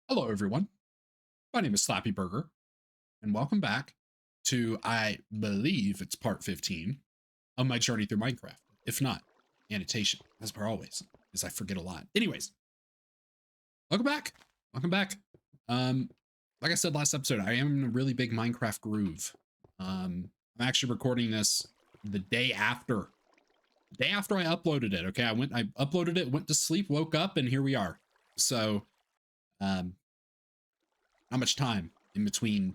Hello, everyone. My name is Slappy Burger, and welcome back to, I believe it's part 15 of my journey through Minecraft. If not, annotation, as per always, because I forget a lot. Anyways, welcome back. Welcome back. Um, like I said last episode, I am in a really big Minecraft groove. I'm actually recording this the day after I uploaded it. Okay, I uploaded it, went to sleep, woke up, and here we are. So, um, not much time in between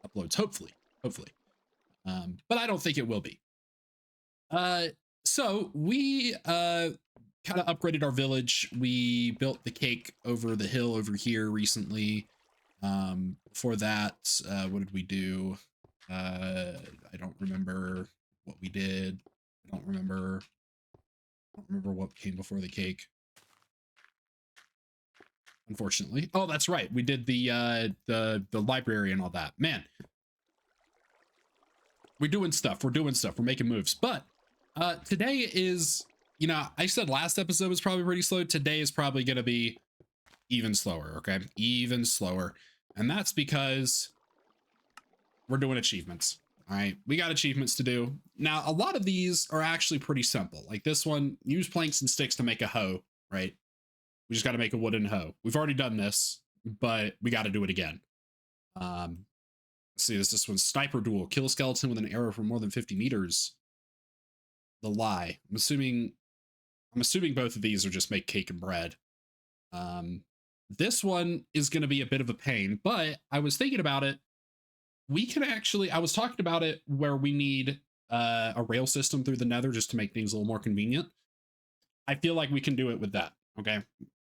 uploads, hopefully. But I don't think it will be. Uh, so we kind of upgraded our village. We built the cake over the hill over here recently. For that, what did we do? I don't remember what we did. I don't remember what came before the cake, unfortunately. Oh, that's right. We did the library and all that. Man, we're doing stuff. We're making moves. But today is, I said last episode was probably pretty slow. Today is probably going to be even slower. Okay. Even slower. And that's because we're doing achievements. All right. We got achievements to do. Now, a lot of these are actually pretty simple. Like this one, use planks and sticks to make a hoe, right? We just got to make a wooden hoe. We've already done this, but we got to do it again. Let's see, this one's sniper duel. Kill a skeleton with an arrow from more than 50 meters. The lie. I'm assuming both of these are just make cake and bread. This one is going to be a bit of a pain, but I was thinking about it. We can actually, I was talking about it where we need a rail system through the nether just to make things a little more convenient. I feel like we can do it with that. Okay.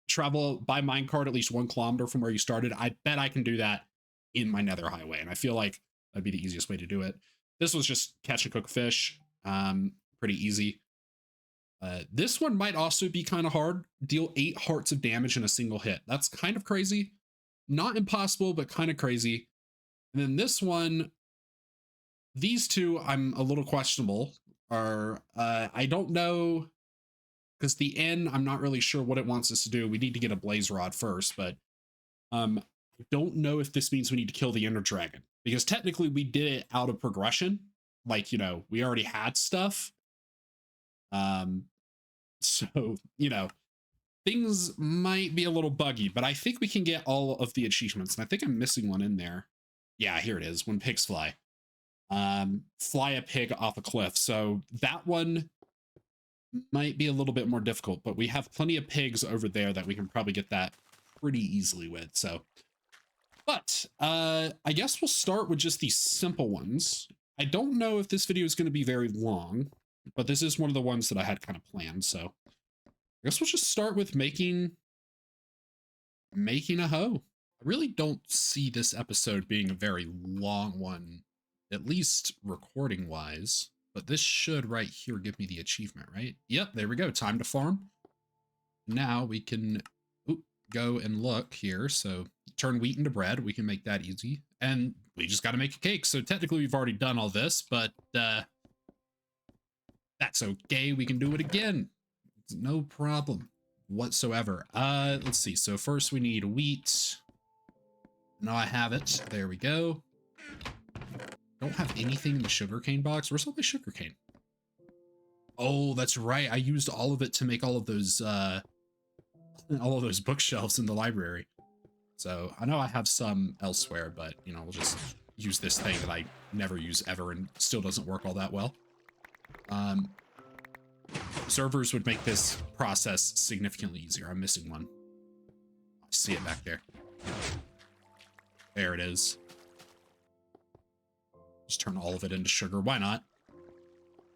Travel by minecart at least 1 kilometer from where you started. I bet I can do that in my nether highway. And I feel like that'd be the easiest way to do it. This was just catch and cook fish. Pretty easy. This one might also be kind of hard. Deal 8 hearts of damage in a single hit. That's kind of crazy. Not impossible, but kind of crazy. And then this one, these two, I'm a little questionable. I don't know, because the N, I'm not really sure what it wants us to do. We need to get a blaze rod first, but I don't know if this means we need to kill the Ender Dragon, because technically we did it out of progression. Like, we already had stuff. So, things might be a little buggy, but I think we can get all of the achievements. And I think I'm missing one in there. Yeah, here it is. When pigs fly. Fly a pig off a cliff. So that one might be a little bit more difficult, but we have plenty of pigs over there that we can probably get that pretty easily with. So, but I guess we'll start with just these simple ones. I don't know if this video is going to be very long, but this is one of the ones that I had kind of planned. So I guess we'll just start with making a hoe. I really don't see this episode being a very long one, at least recording wise, but this should right here give me the achievement, right? Yep, there we go. Time to farm. Now we can go and look here. So turn wheat into bread. We can make that easy. And we just got to make a cake. So technically we've already done all this, but that's okay. We can do it again. It's no problem whatsoever. Let's see. So first we need wheat. Now I have it. There we go. Don't have anything in the sugarcane box. Where's all my sugarcane? Oh, that's right. I used all of it to make all of those bookshelves in the library. So I know I have some elsewhere, but we'll just use this thing that I never use ever and still doesn't work all that well. Servers would make this process significantly easier. I'm missing one. I see it back there. There it is. Just turn all of it into sugar. Why not?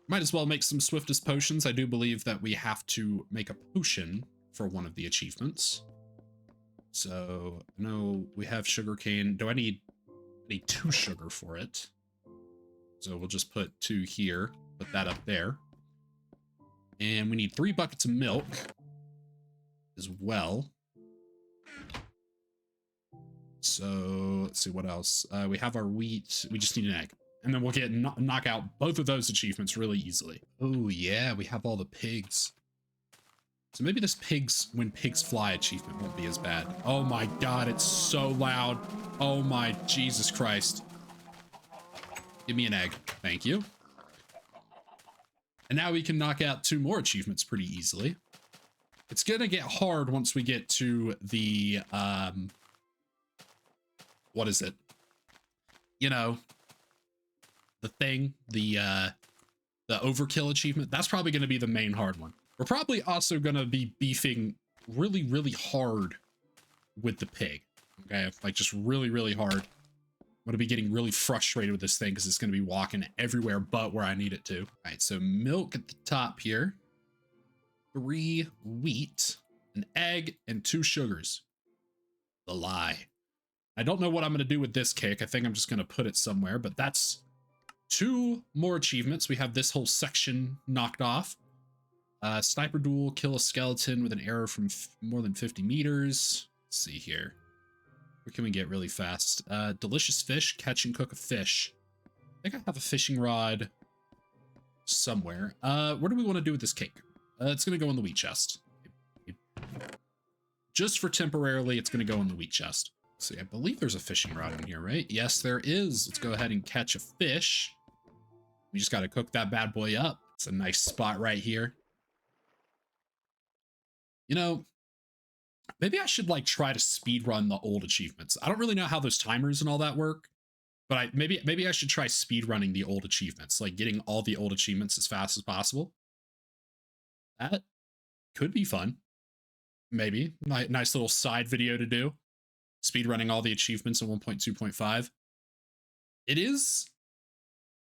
Might as well make some swiftest potions. I do believe that we have to make a potion for one of the achievements. So, no, we have sugarcane. I need 2 sugar for it. So we'll just put 2 here, put that up there. And we need 3 buckets of milk as well. So let's see what else. We have our wheat. We just need an egg. And then we'll knock out both of those achievements really easily. Oh, yeah, we have all the pigs. So maybe this when pigs fly achievement won't be as bad. Oh my God, it's so loud. Oh my Jesus Christ. Give me an egg. Thank you. And now we can knock out 2 more achievements pretty easily. It's going to get hard once we get to the, what is it? You know, the thing, the overkill achievement. That's probably going to be the main hard one. We're probably also going to be beefing really, really hard with the pig. Okay, like just really, really hard. I'm going to be getting really frustrated with this thing because it's going to be walking everywhere but where I need it to. All right, so milk at the top here. 3 wheat, an egg, and 2 sugars. The lie. I don't know what I'm going to do with this cake. I think I'm just going to put it somewhere, but that's 2 more achievements. We have this whole section knocked off. Sniper duel, kill a skeleton with an arrow from more than 50 meters. Let's see here. What can we get really fast? Delicious fish, catch and cook a fish. I think I have a fishing rod somewhere. What do we want to do with this cake? It's going to go in the wheat chest. Just for temporarily, it's going to go in the wheat chest. Let's see, I believe there's a fishing rod in here, right? Yes, there is. Let's go ahead and catch a fish. We just got to cook that bad boy up. It's a nice spot right here. You know, maybe I should like try to speed run the old achievements. I don't really know how those timers and all that work, but maybe I should try speed running the old achievements, like getting all the old achievements as fast as possible. That could be fun. Maybe nice little side video to do. Speed running all the achievements in 1.2.5.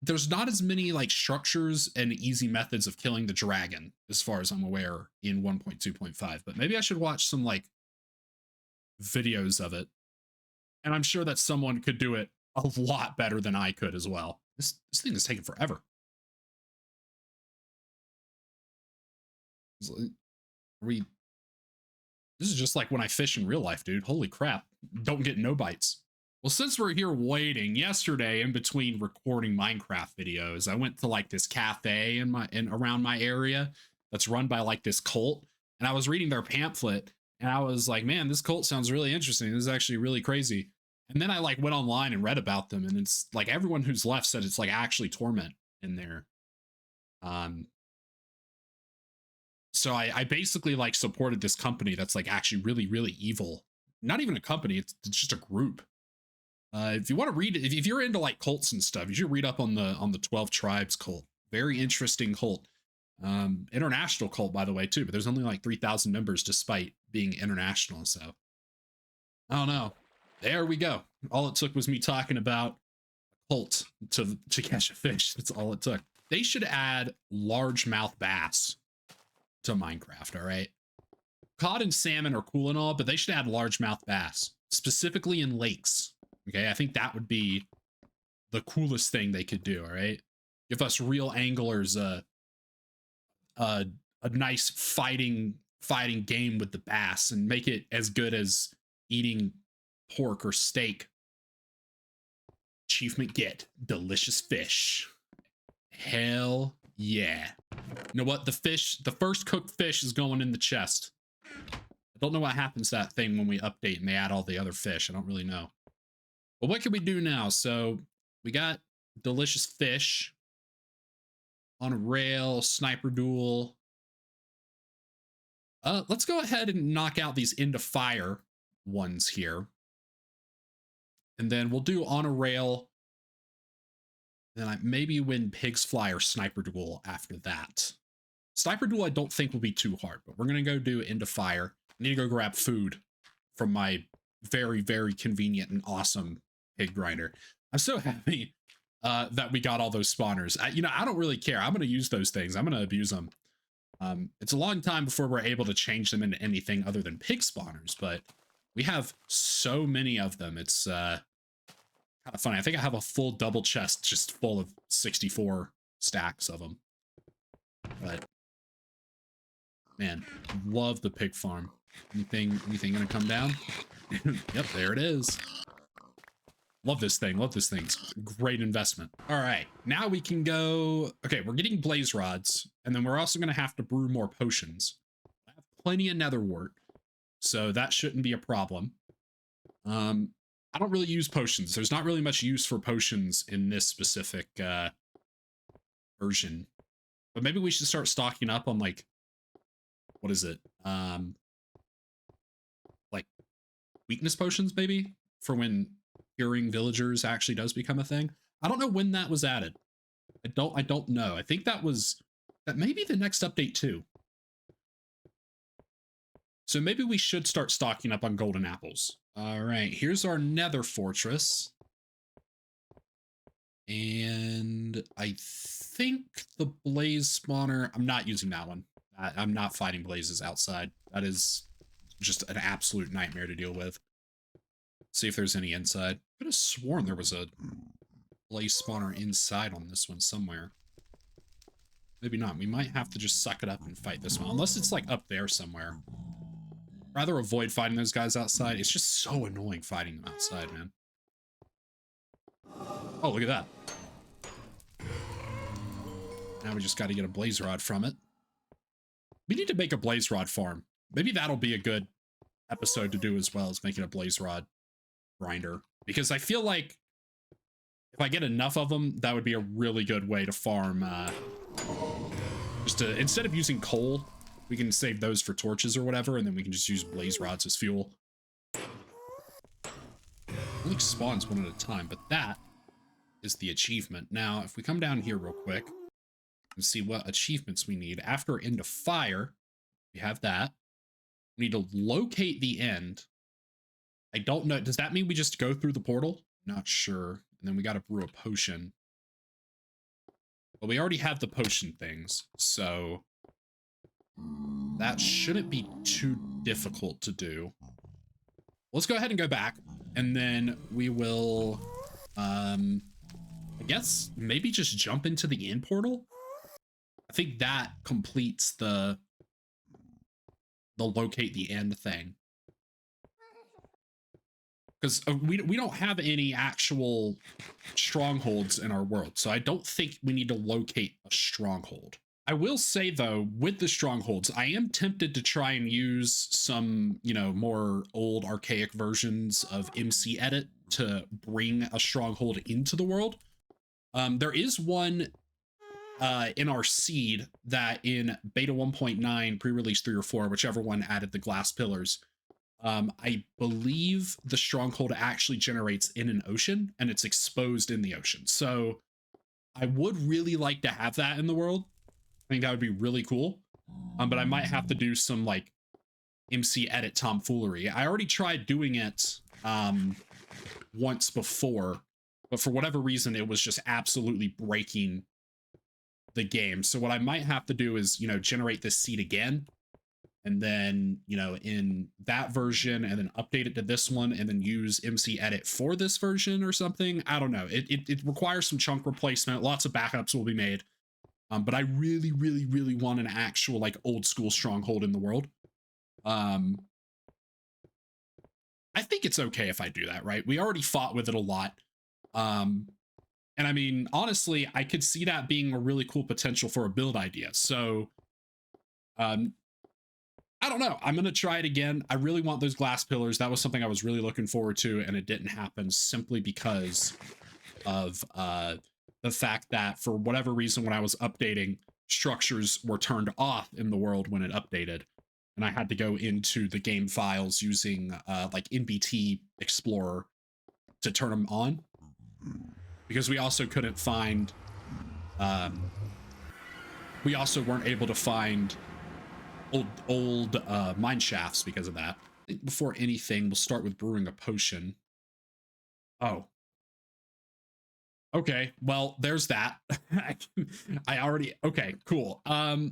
There's not as many like structures and easy methods of killing the dragon as far as I'm aware in 1.2.5, but maybe I should watch some like videos of it. And I'm sure that someone could do it a lot better than I could as well. This thing is taking forever. This is just like when I fish in real life, dude. Holy crap. Don't get no bites. Well, since we're here waiting, yesterday in between recording Minecraft videos, I went to like this cafe around my area that's run by like this cult, and I was reading their pamphlet, and I was like, man, this cult sounds really interesting. This is actually really crazy. And then I like went online and read about them, and it's like everyone who's left said it's like actually torment in there. So I basically like supported this company that's like actually really, really evil. Not even a company, it's just a group. If you want to read, if you're into like cults and stuff, you should read up on the 12 Tribes cult. Very interesting cult. International cult, by the way, too. But there's only like 3,000 members, despite being international. So I don't know. There we go. All it took was me talking about a cult to catch a fish. That's all it took. They should add largemouth bass to Minecraft. All right. Cod and salmon are cool and all, but they should add largemouth bass, specifically in lakes. Okay, I think that would be the coolest thing they could do, all right? Give us real anglers a nice fighting game with the bass and make it as good as eating pork or steak. Achievement get, delicious fish. Hell yeah. You know what? The first cooked fish is going in the chest. I don't know what happens to that thing when we update and they add all the other fish. I don't really know. But what can we do now? So we got delicious fish on a rail, sniper duel. Let's go ahead and knock out these into fire ones here. And then we'll do on a rail. Then maybe when pigs fly or sniper duel after that. Sniper duel I don't think will be too hard, but we're going to go do into fire. I need to go grab food from my very, very convenient and awesome pig grinder. I'm so happy that we got all those spawners. I don't really care. I'm going to use those things. I'm going to abuse them. It's a long time before we're able to change them into anything other than pig spawners, but we have so many of them. It's kind of funny. I think I have a full double chest just full of 64 stacks of them. But man, love the pig farm. Anything gonna come down? Yep, there it is. Love this thing. Love this thing. It's a great investment. All right, now we can go. Okay, we're getting blaze rods, and then we're also gonna have to brew more potions. I have plenty of nether wart, so that shouldn't be a problem. I don't really use potions. There's not really much use for potions in this specific version, but maybe we should start stocking up on, like, what is it? Like weakness potions, maybe, for when curing villagers actually does become a thing. I don't know when that was added. I don't know. I think that may be the next update too. So maybe we should start stocking up on golden apples. All right, here's our nether fortress. And I think the blaze spawner, I'm not using that one. I'm not fighting blazes outside. That is just an absolute nightmare to deal with. See if there's any inside. I could have sworn there was a blaze spawner inside on this one somewhere. Maybe not. We might have to just suck it up and fight this one. Unless it's like up there somewhere. Rather avoid fighting those guys outside. It's just so annoying fighting them outside, man. Oh, look at that. Now we just got to get a blaze rod from it. We need to make a blaze rod farm. Maybe that'll be a good episode to do as well, as making a blaze rod grinder. Because I feel like if I get enough of them, that would be a really good way to farm. Instead of using coal, we can save those for torches or whatever, and then we can just use blaze rods as fuel. It only spawns one at a time, but that is the achievement. Now, if we come down here real quick and see what achievements we need. After End of Fire, we have that. We need to locate the end. I don't know. Does that mean we just go through the portal? Not sure. And then we got to brew a potion. But we already have the potion things, so that shouldn't be too difficult to do. Let's go ahead and go back, and then we will, I guess, maybe just jump into the end portal. I think that completes the locate the end thing. Because we don't have any actual strongholds in our world, so I don't think we need to locate a stronghold. I will say, though, with the strongholds, I am tempted to try and use some, more old archaic versions of MC Edit to bring a stronghold into the world. There is one in our seed that in beta 1.9, pre-release 3 or 4, whichever one added the glass pillars, I believe the stronghold actually generates in an ocean and it's exposed in the ocean. So I would really like to have that in the world. I think that would be really cool. But I might have to do some like MC Edit tomfoolery. I already tried doing it once before, but for whatever reason, it was just absolutely breaking the game. So what I might have to do is, generate this seed again. And then, in that version, and then update it to this one, and then use MC Edit for this version or something. I don't know. It requires some chunk replacement. Lots of backups will be made. But I really, really, really want an actual, like, old school stronghold in the world. I think it's okay if I do that, right? We already fought with it a lot. And I mean, honestly, I could see that being a really cool potential for a build idea. So, I don't know. I'm going to try it again. I really want those glass pillars. That was something I was really looking forward to, and it didn't happen simply because of the fact that for whatever reason, when I was updating, structures were turned off in the world when it updated. And I had to go into the game files using like NBT Explorer to turn them on. Because we also couldn't find, we also weren't able to find old mine shafts because of that. I think before anything, we'll start with brewing a potion. Oh. Okay, well, there's that. Okay, cool. I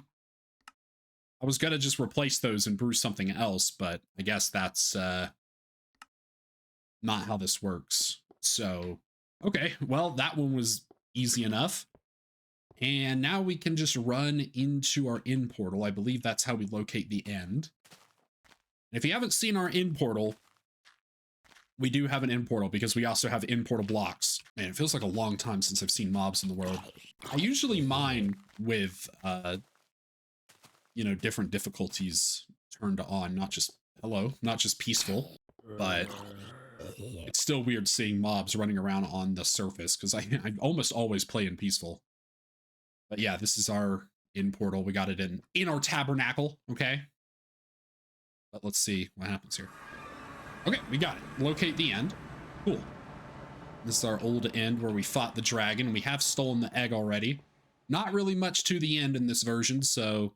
was gonna just replace those and brew something else, but I guess that's not how this works. So, okay, well, that one was easy enough. And now we can just run into our end portal. I believe that's how we locate the end. And if you haven't seen our end portal, we do have an end portal because we also have end portal blocks. Man, it feels like a long time since I've seen mobs in the world. I usually mine with, different difficulties turned on, not just hello, not just peaceful, but it's still weird seeing mobs running around on the surface because I almost always play in peaceful. But yeah, this is our in portal. We got it in our tabernacle. Okay. But let's see what happens here. Okay, we got it. Locate the end. Cool. This is our old end where we fought the dragon. We have stolen the egg already. Not really much to the end in this version, so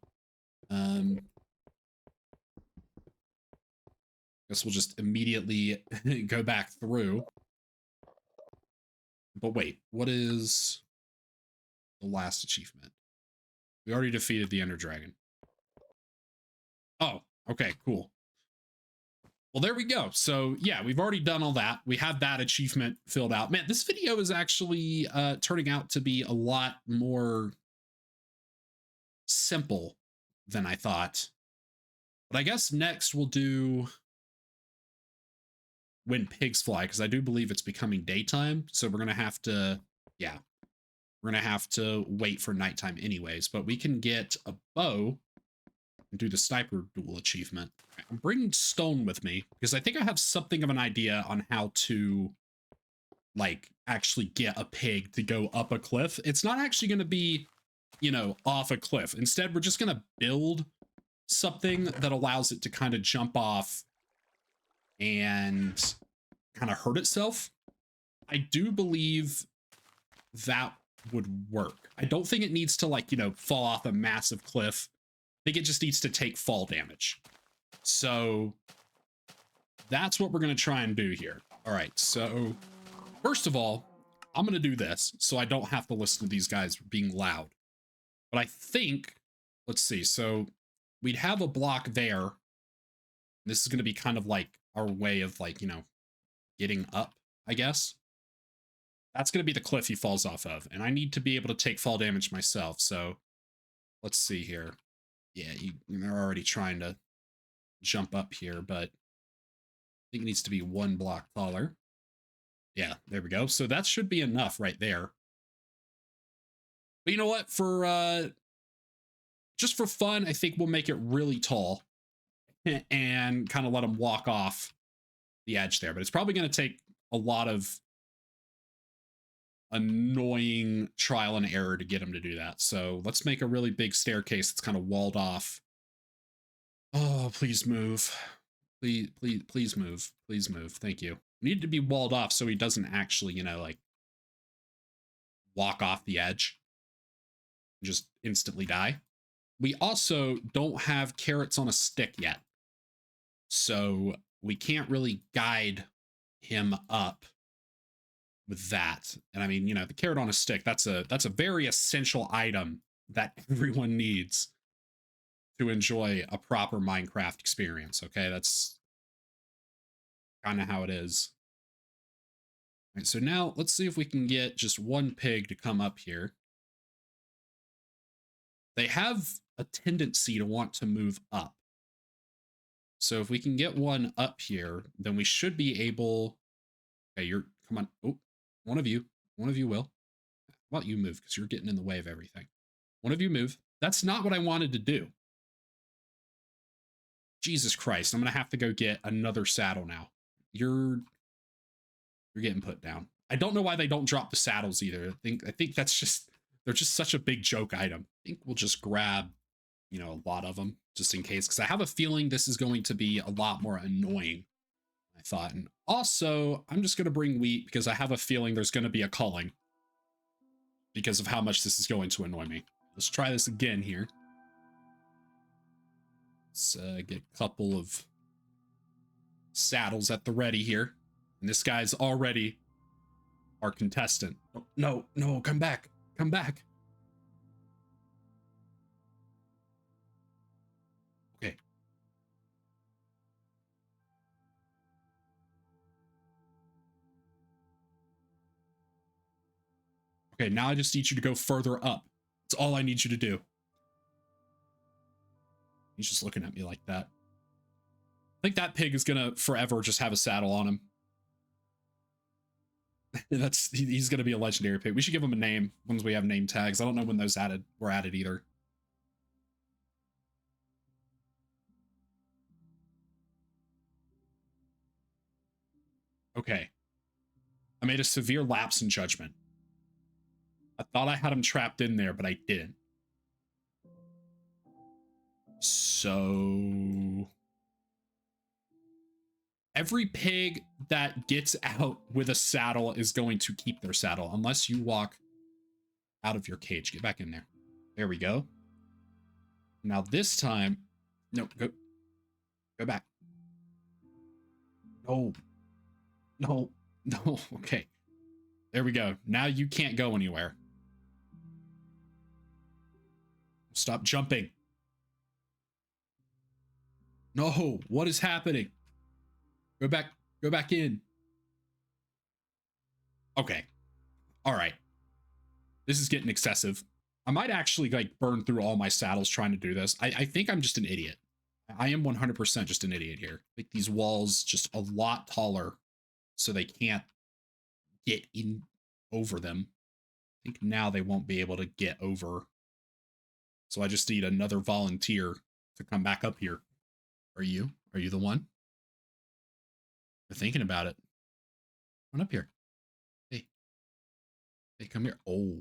guess we'll just immediately go back through. But wait, what is the last achievement? We already defeated the Ender Dragon. Oh, okay, cool. Well, there we go. So yeah, we've already done all that. We have that achievement filled out. Man, this video is actually turning out to be a lot more simple than I thought. But I guess next we'll do When Pigs Fly, because I do believe it's becoming daytime. So we're going to have to, yeah, we're going to have to wait for nighttime anyways. But we can get a bow and do the sniper duel achievement. I'm bringing stone with me because I think I have something of an idea on how to, like, actually get a pig to go up a cliff. It's not actually going to be, you know, off a cliff. Instead, we're just going to build something that allows it to kind of jump off and kind of hurt itself. I do believe that would work. I don't think it needs to, like, you know, fall off a massive cliff. I think it just needs to take fall damage. So that's what we're going to try and do here. All right, so first of all, I'm going to do this so I don't have to listen to these guys being loud. But I think, let's see, so we'd have a block there. This is going to be kind of like our way of, like, you know, getting up, I guess. That's going to be the cliff he falls off of. And I need to be able to take fall damage myself. So let's see here. Yeah, they're already trying to jump up here, but I think it needs to be one block taller. Yeah, there we go. So that should be enough right there. But you know what? For just for fun, I think we'll make it really tall and kind of let him walk off the edge there. But it's probably going to take a lot of annoying trial and error to get him to do that. So let's make a really big staircase that's kind of walled off. Oh, please move. Please move. Please move. Thank you. Need to be walled off so he doesn't actually, you know, like, walk off the edge and just instantly die. We also don't have carrots on a stick yet, so we can't really guide him up with that. And I mean, you know, the carrot on a stick, that's a very essential item that everyone needs to enjoy a proper Minecraft experience. Okay, that's kind of how it is. All right, so now let's see if we can get just one pig to come up here. They have a tendency to want to move up. So if we can get one up here, then we should be able. Okay, come on. Oh, one of you will. How about you move, because you're getting in the way of everything. One of you move. That's not what I wanted to do. Jesus Christ, I'm gonna have to go get another saddle now. You're getting put down. I don't know why they don't drop the saddles either. I think that's just, they're just such a big joke item. I think we'll just grab, you know, a lot of them just in case, because I have a feeling this is going to be a lot more annoying than I thought. And also, I'm just going to bring wheat because I have a feeling there's going to be a culling because of how much this is going to annoy me. Let's try this again here. Let's get a couple of saddles at the ready here. And this guy's already our contestant. Oh, no, come back. Come back. Okay. Okay, now I just need you to go further up. That's all I need you to do. He's just looking at me like that. I think that pig is gonna forever just have a saddle on him. He's gonna be a legendary pig. We should give him a name once we have name tags. I don't know when those were added either. Okay. I made a severe lapse in judgment. I thought I had him trapped in there, but I didn't. So every pig that gets out with a saddle is going to keep their saddle unless you walk out of your cage. Get back in there. There we go. Now this time, no, go back. No, no, no. Okay. There we go. Now you can't go anywhere. Stop jumping. No, what is happening? Go back in. Okay. All right. This is getting excessive. I might actually like burn through all my saddles trying to do this. I think I'm just an idiot. I am 100% just an idiot here. Make these walls just a lot taller so they can't get in over them. I think now they won't be able to get over. So I just need another volunteer to come back up here. Are you? Are you the one? You're thinking about it. Come up here. Hey. Hey, come here. Oh.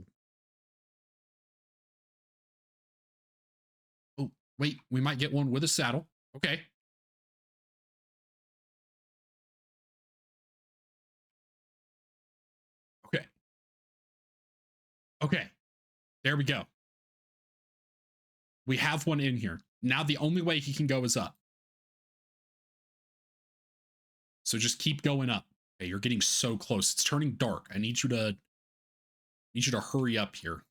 Oh, wait. We might get one with a saddle. Okay. Okay. Okay. There we go. We have one in here. Now the only way he can go is up. So just keep going up. Okay, you're getting so close. It's turning dark. I need you to hurry up here.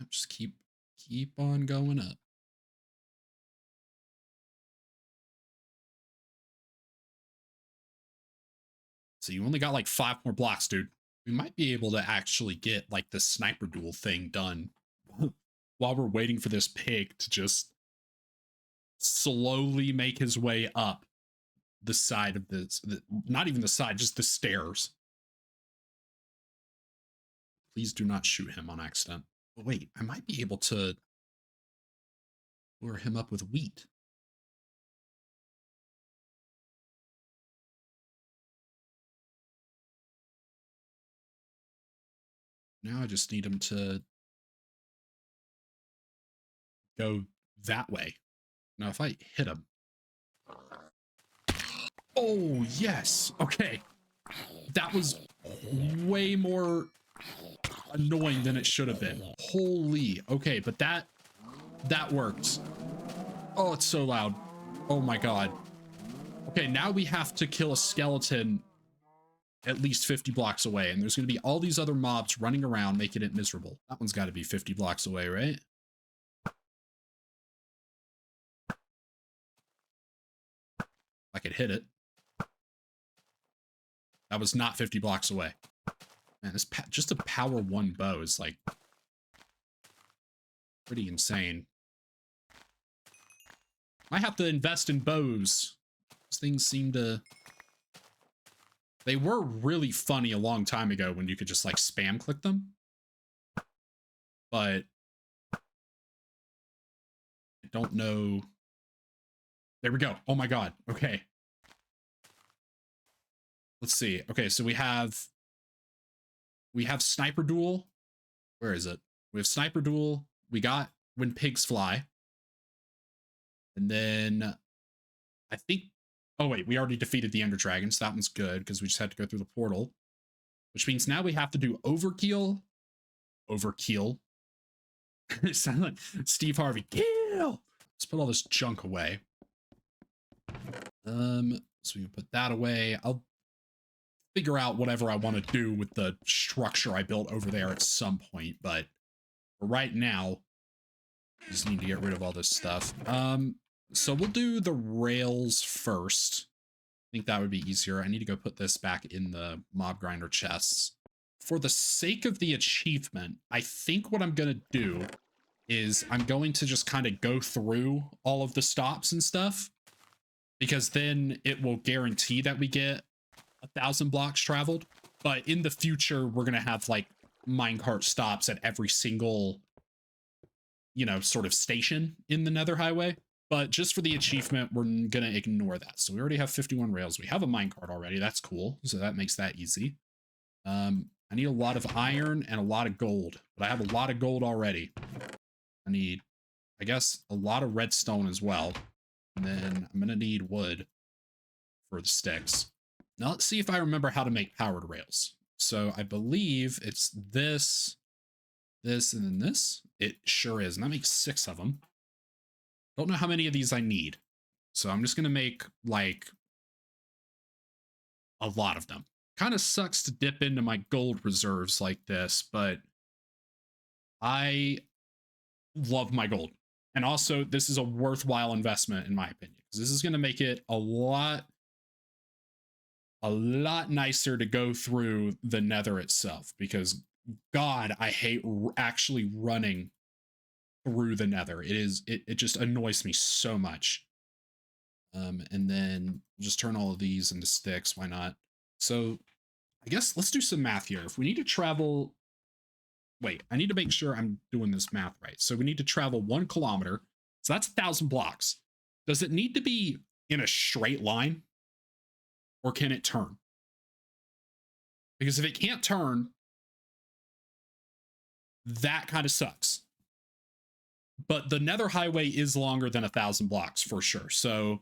Just keep on going up. So you only got like 5 more blocks, dude. We might be able to actually get like the sniper duel thing done while we're waiting for this pig to just slowly make his way up the side of this, not even the side, just the stairs. Please do not shoot him on accident. But wait, I might be able to lure him up with wheat. Now I just need him to go that way. Now if I hit him. Oh, yes. Okay. That was way more annoying than it should have been. Holy. Okay, but that worked. Oh, it's so loud. Oh my god. Okay, now we have to kill a skeleton at least 50 blocks away, and there's going to be all these other mobs running around making it miserable. That one's got to be 50 blocks away, right? I could hit it. That was not 50 blocks away. Man, this just a power 1 bow is like pretty insane. Might have to invest in bows. These things seem to... They were really funny a long time ago when you could just like spam click them. But I don't know. There we go. Oh my god. Okay. Let's see. Okay, so we have sniper duel. Where is it? We have sniper duel. We got when pigs fly. And then I think, oh wait, we already defeated the Ender Dragon, so that one's good because we just had to go through the portal. Which means now we have to do overkill. Overkill. It sounds like Steve Harvey. Kill! Let's put all this junk away. So we can put that away. I'll figure out whatever I want to do with the structure I built over there at some point, but for right now, just need to get rid of all this stuff. So we'll do the rails first. I think that would be easier. I need to go put this back in the mob grinder chests. For the sake of the achievement, I think what I'm going to do is I'm going to just kind of go through all of the stops and stuff, because then it will guarantee that we get 1,000 blocks traveled. But in the future, we're going to have like minecart stops at every single, you know, sort of station in the Nether Highway. But just for the achievement, we're gonna ignore that. So we already have 51 rails. We have a minecart already. That's cool. So that makes that easy. I need a lot of iron and a lot of gold, but I have a lot of gold already. I need, I guess, a lot of redstone as well. And then I'm gonna need wood for the sticks. Now let's see if I remember how to make powered rails. So I believe it's this, this, and then this. It sure is. And that makes 6 of them. Don't know how many of these I need. So I'm just going to make like a lot of them. Kind of sucks to dip into my gold reserves like this, but I love my gold. And also, this is a worthwhile investment in my opinion, because this is going to make it a lot nicer to go through the nether itself, because God, I hate actually running through the nether. It just annoys me so much. And then just turn all of these into sticks. Why not? So I guess let's do some math here. If we need to travel, wait, I need to make sure I'm doing this math right. So we need to travel 1 kilometer. So that's 1,000 blocks. Does it need to be in a straight line, or can it turn? Because if it can't turn, that kind of sucks. But the nether highway is longer than 1,000 blocks for sure. So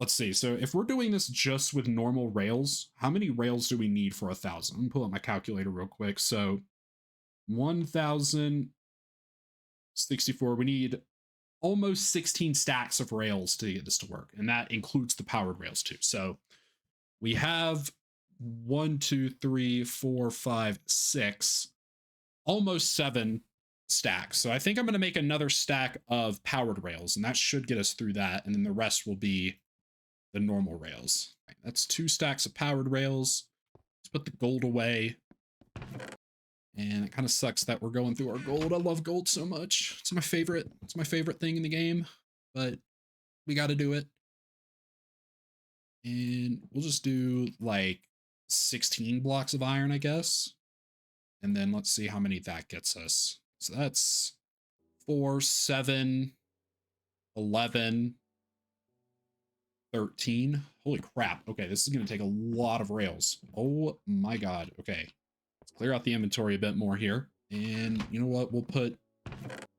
let's see. So if we're doing this just with normal rails, how many rails do we need for 1,000? Let me pull up my calculator real quick. So 1,064. We need almost 16 stacks of rails to get this to work. And that includes the powered rails too. So we have 1, 2, 3, 4, 5, 6, almost 7 stacks. So I think I'm going to make another stack of powered rails, and that should get us through that. And then the rest will be the normal rails. Right, that's 2 stacks of powered rails. Let's put the gold away. And it kind of sucks that we're going through our gold. I love gold so much. It's my favorite. It's my favorite thing in the game, but we got to do it. And we'll just do like 16 blocks of iron, I guess. And then let's see how many that gets us. So that's 4, 7, 11, 13. Holy crap. Okay, this is going to take a lot of rails. Oh my God. Okay. Let's clear out the inventory a bit more here. And you know what? We'll put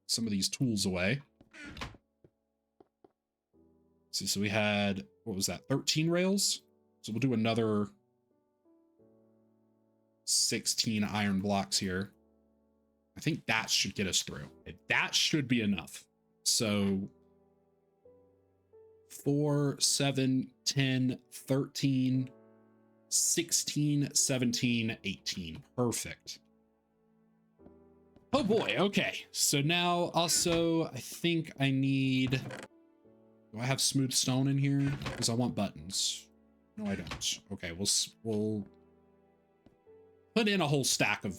some of these tools away. See, so we had, what was that? 13 rails. So we'll do another 16 iron blocks here. I think that should get us through. That should be enough. So 4, 7, 10, 13, 16, 17, 18. Perfect. Oh boy. Okay. So now also, I think I need, do I have smooth stone in here? Because I want buttons. No, I don't. Okay. We'll put in a whole stack of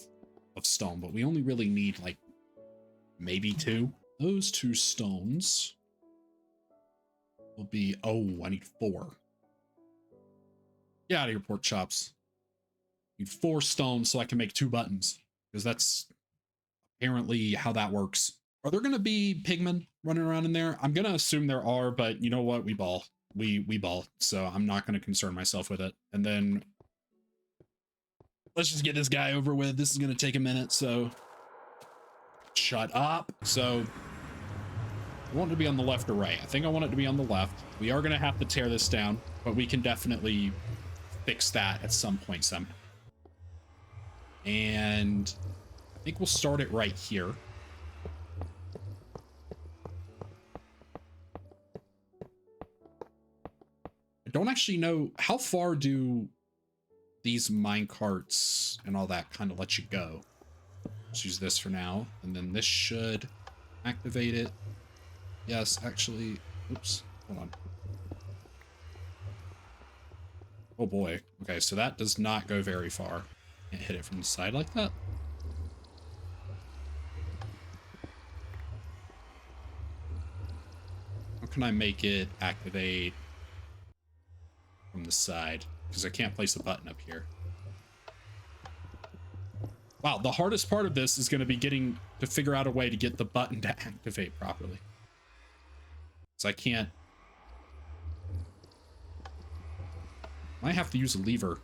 stone, but we only really need like maybe 2. Those 2 stones will be, oh, I need 4. Get out of here, pork chops. I need 4 stones so I can make 2 buttons, because that's apparently how that works. Are there going to be pigmen running around in there? I'm going to assume there are, but you know what? We ball. We ball. So I'm not going to concern myself with it. And then let's just get this guy over with. This is going to take a minute, so shut up. So I want it to be on the left or right. I think I want it to be on the left. We are going to have to tear this down, but we can definitely fix that at some point somehow. And I think we'll start it right here. I don't actually know, how far do these mine carts and all that kind of let you go? Let's use this for now, and then this should activate it. Yes, actually, oops, hold on. Oh boy. Okay, so that does not go very far. Can't hit it from the side like that. How can I make it activate from the side? Because I can't place a button up here. Wow, the hardest part of this is going to be getting to figure out a way to get the button to activate properly. So I can't. Might have to use a lever.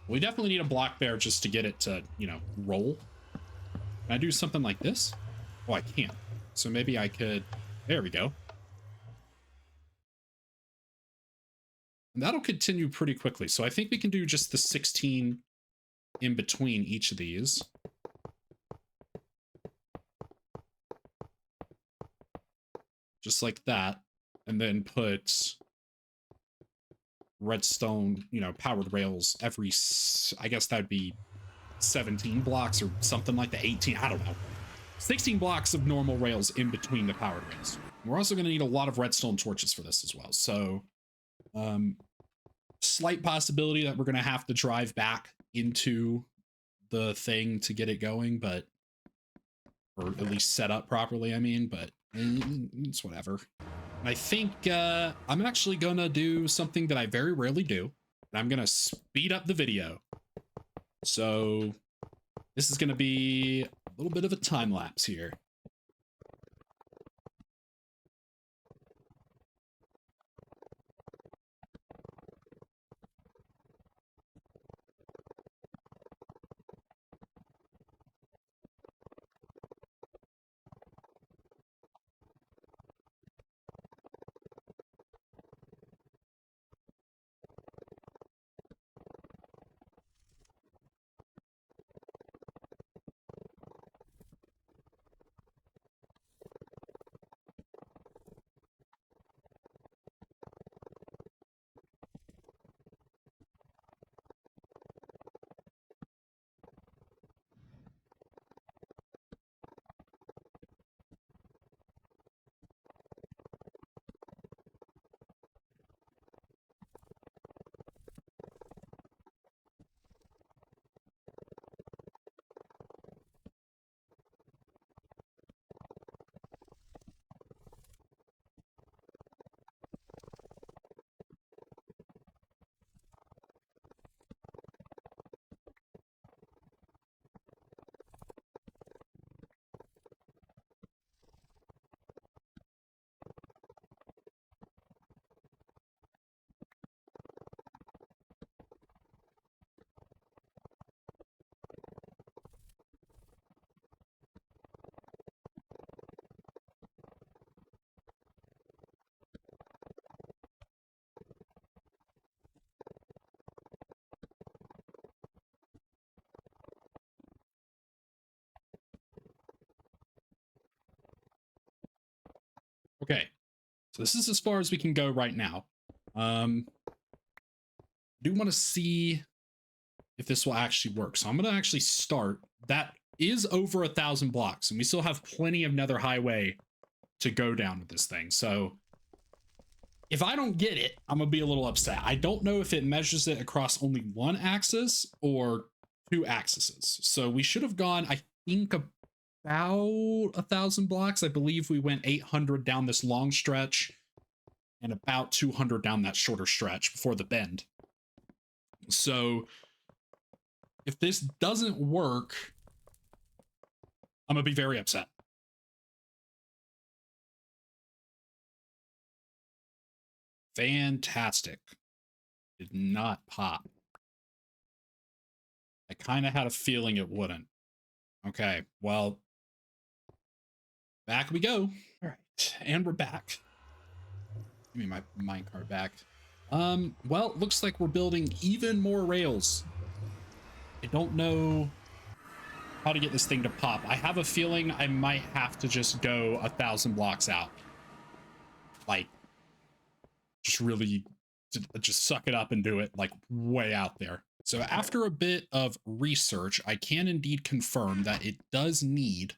We definitely need a block there just to get it to, you know, roll. Can I do something like this? Oh, I can't. So maybe I could. There we go. And that'll continue pretty quickly. So I think we can do just the 16 in between each of these. Just like that. And then put redstone, you know, powered rails every, I guess that'd be 17 blocks or something like the 18. I don't know. 16 blocks of normal rails in between the powered rails. We're also going to need a lot of redstone torches for this as well. So, slight possibility that we're going to have to drive back into the thing to get it going, but, or at least set up properly, I mean, but it's whatever. And I think I'm actually going to do something that I very rarely do. And I'm going to speed up the video. So this is going to be a little bit of a time lapse here. Okay, so this is as far as we can go right now. Do want to see if this will actually work. So I'm going to actually start. That is over 1,000 blocks, and we still have plenty of Nether highway to go down with this thing. So if I don't get it, I'm going to be a little upset. I don't know if it measures it across only one axis or two axes. So we should have gone, I think, about 1,000 blocks. I believe we went 800 down this long stretch and about 200 down that shorter stretch before the bend. So if this doesn't work, I'm going to be very upset. Fantastic. Did not pop. I kind of had a feeling it wouldn't. Okay, well, back we go. All right, and we're back. Give me my minecart back. Well, looks like we're building even more rails. I don't know how to get this thing to pop. I have a feeling I might have to just go 1,000 blocks out. Like, just really just suck it up and do it like way out there. So after a bit of research, I can indeed confirm that it does need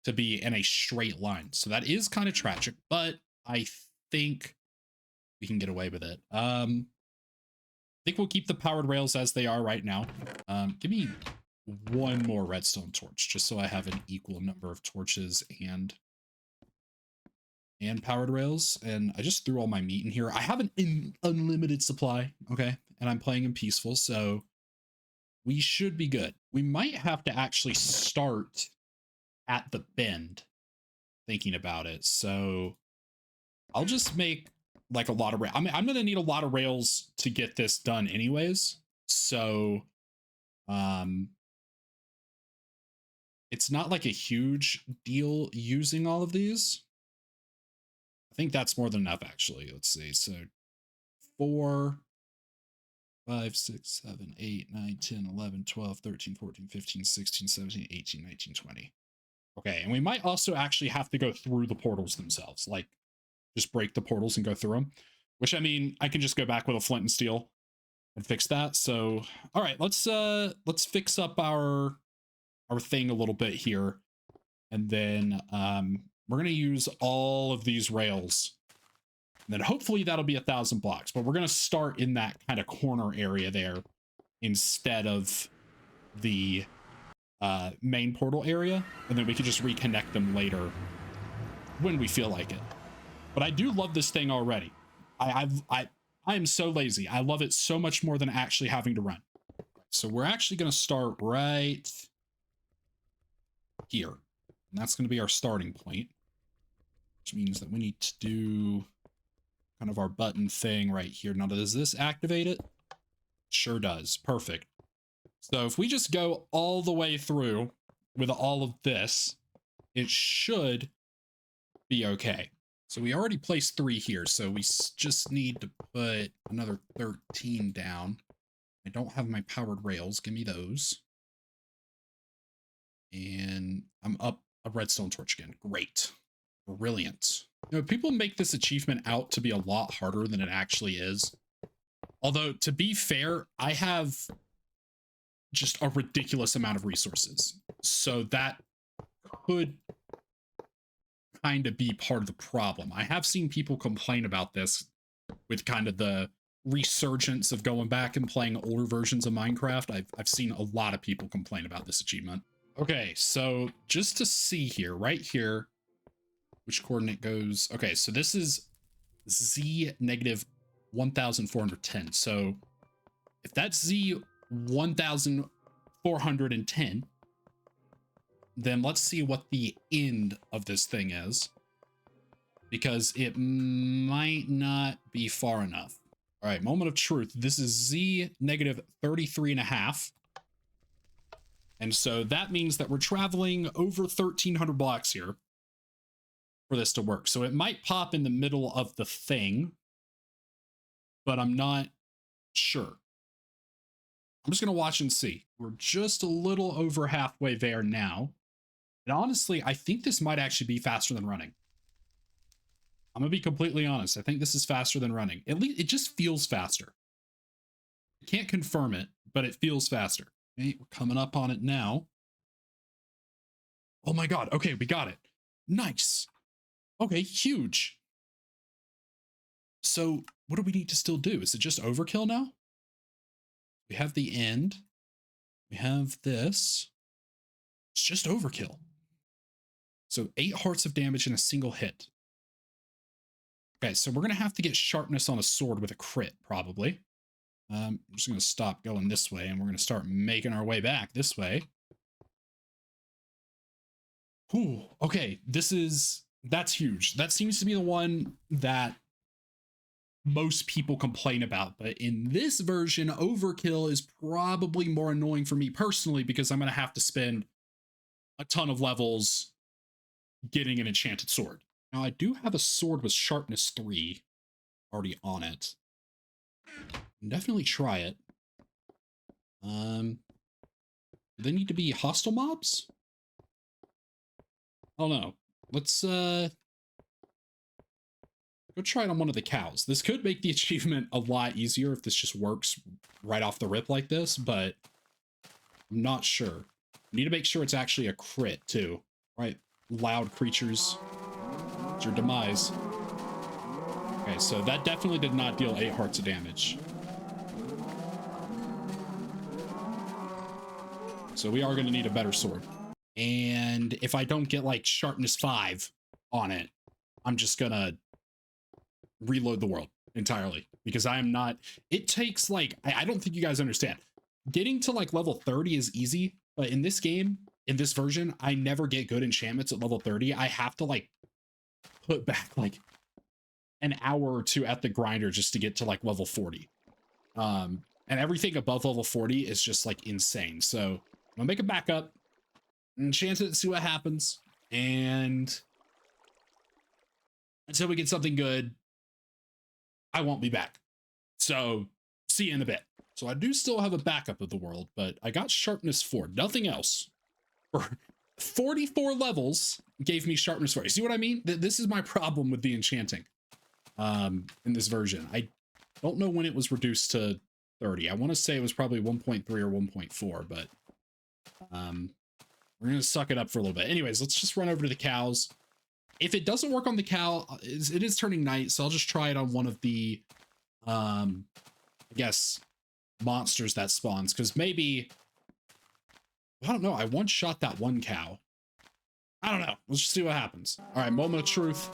to be in a straight line. So that is kind of tragic, but I think we can get away with it. I think we'll keep the powered rails as they are right now. Give me one more redstone torch, just so I have an equal number of torches and powered rails. And I just threw all my meat in here. I have an unlimited supply, okay? And I'm playing in peaceful, so we should be good. We might have to actually start at the bend, thinking about it. So I'll just make like a lot of I'm gonna need a lot of rails to get this done anyways. So um it's not like a huge deal using all of these. I think that's more than enough actually. Let's see. So 4, 5, 6, 7, 8, 9, 10, 11, 12, 13, 14, 15, 16, 17, 18, 19, 20. Okay, and we might also actually have to go through the portals themselves, like just break the portals and go through them, which I mean, I can just go back with a flint and steel and fix that. So, all right, let's fix up our thing a little bit here, and then we're gonna use all of these rails, and then hopefully that'll be 1,000 blocks. But we're gonna start in that kind of corner area there instead of the main portal area, and then we can just reconnect them later when we feel like it. But I do love this thing already. I am so lazy. I love it so much more than actually having to run. So we're actually going to start right here. And that's going to be our starting point, which means that we need to do kind of our button thing right here. Now, does this activate it? Sure does. Perfect. So if we just go all the way through with all of this, it should be okay. So we already placed 3 here, so we just need to put another 13 down. I don't have my powered rails. Give me those. And I'm up a redstone torch again. Great. Brilliant. You know, people make this achievement out to be a lot harder than it actually is. Although, to be fair, I have just a ridiculous amount of resources. So that could kind of be part of the problem. I have seen people complain about this with kind of the resurgence of going back and playing older versions of Minecraft. I've seen a lot of people complain about this achievement. Okay, so just to see here, right here, which coordinate goes... Okay, so this is Z negative 1,410. So if that's Z 1,410, then let's see what the end of this thing is, because it might not be far enough. All right, moment of truth. This is Z negative 33.5. And so that means that we're traveling over 1,300 blocks here for this to work. So it might pop in the middle of the thing, but I'm not sure. I'm just going to watch and see. We're just a little over halfway there now. And honestly, I think this might actually be faster than running. I'm going to be completely honest. I think this is faster than running. At least it just feels faster. I can't confirm it, but it feels faster. Okay, we're coming up on it now. Oh my God. Okay, we got it. Nice. Okay, huge. So what do we need to still do? Is it just overkill now? We have the end. We have this. It's just overkill. So 8 hearts of damage in a single hit. Okay, so we're going to have to get sharpness on a sword with a crit, probably. I'm just going to stop going this way, and we're going to start making our way back this way. Ooh, okay, that's huge. That seems to be the one that most people complain about, but in this version, overkill is probably more annoying for me personally, because I'm going to have to spend a ton of levels getting an enchanted sword. Now, I do have a sword with sharpness 3 already on it. Definitely try it. Do they need to be hostile mobs? I don't know. Let's go try it on one of the cows. This could make the achievement a lot easier if this just works right off the rip like this, but I'm not sure. Need to make sure it's actually a crit too, right? Loud creatures. It's your demise. Okay, so that definitely did not deal 8 hearts of damage. So we are going to need a better sword. And if I don't get like sharpness 5 on it, I'm just going to reload the world entirely, because I am not... It takes like... I don't think you guys understand. Getting to like level 30 is easy, but in this game, in this version, I never get good enchantments at level 30. I have to like put back like an hour or two at the grinder just to get to like level 40. And everything above level 40 is just like insane. So I'm gonna make a backup, enchant it, see what happens. And until we get something good, I won't be back. So see you in a bit. So I do still have a backup of the world, but I got sharpness 4, nothing else. For 44 levels gave me sharpness 4. You see what I mean? This is my problem with the enchanting in this version. I don't know when it was reduced to 30. I want to say it was probably 1.3 or 1.4, but we're going to suck it up for a little bit. Anyways, let's just run over to the cows. If it doesn't work on the cow, it is turning night, so I'll just try it on one of the, I guess, monsters that spawns, because maybe, I don't know, I once shot that one cow. I don't know. Let's just see what happens. All right, moment of truth.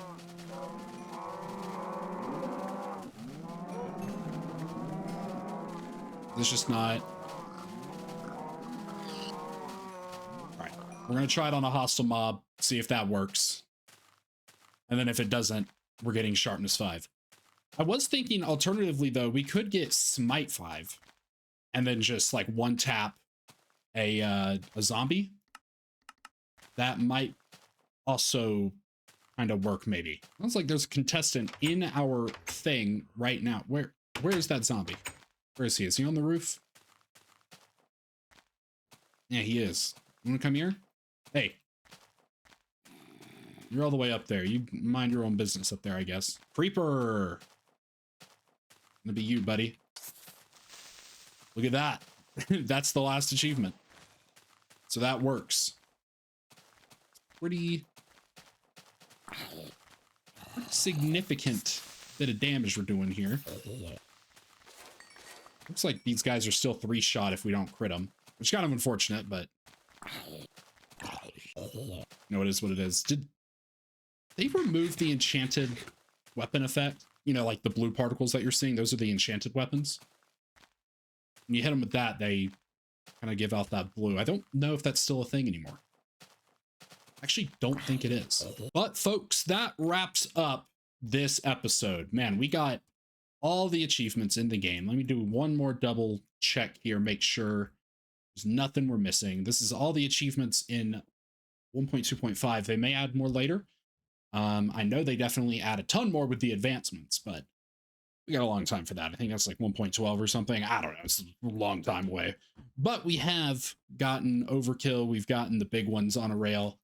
This just not. All right, we're gonna try it on a hostile mob, see if that works. And then if it doesn't, we're getting sharpness 5. I was thinking alternatively though, we could get smite 5 and then just like one tap a zombie. That might also kind of work maybe. Sounds like there's a contestant in our thing right now. Where is that zombie? Where is he? Is he on the roof? Yeah, he is. You wanna come here? Hey. You're all the way up there. You mind your own business up there, I guess. Creeper! Gonna be you, buddy. Look at that. That's the last achievement. So that works. Pretty significant bit of damage we're doing here. Looks like these guys are still 3-shot if we don't crit them, which is kind of unfortunate, but no, it is what it is. Did they remove the enchanted weapon effect? You know, like the blue particles that you're seeing, those are the enchanted weapons. When you hit them with that, they kind of give out that blue. I don't know if that's still a thing anymore. Actually, don't think it is. But folks, that wraps up this episode. Man, we got all the achievements in the game. Let me do one more double check here, make sure there's nothing we're missing. This is all the achievements in 1.2.5. They may add more later. I know they definitely add a ton more with the advancements, but we got a long time for that. I think that's like 1.12 or something. I don't know. It's a long time away. But we have gotten Overkill. We've gotten the big ones on a rail.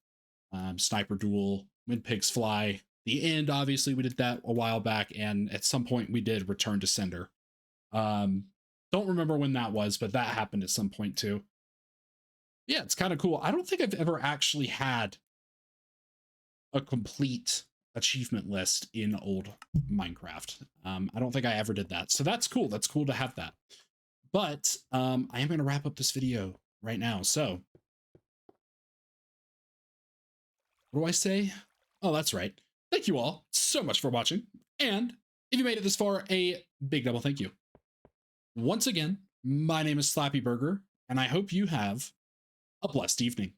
Sniper Duel, When Pigs Fly. The End, obviously, we did that a while back. And at some point, we did Return to Sender. Don't remember when that was, but that happened at some point too. Yeah, it's kind of cool. I don't think I've ever actually had a complete achievement list in old Minecraft. I don't think I ever did that. So that's cool. That's cool to have that. But I am going to wrap up this video right now. So what do I say? Oh, that's right. Thank you all so much for watching. And if you made it this far, a big double thank you. Once again, my name is Slappy Burger, and I hope you have a blessed evening.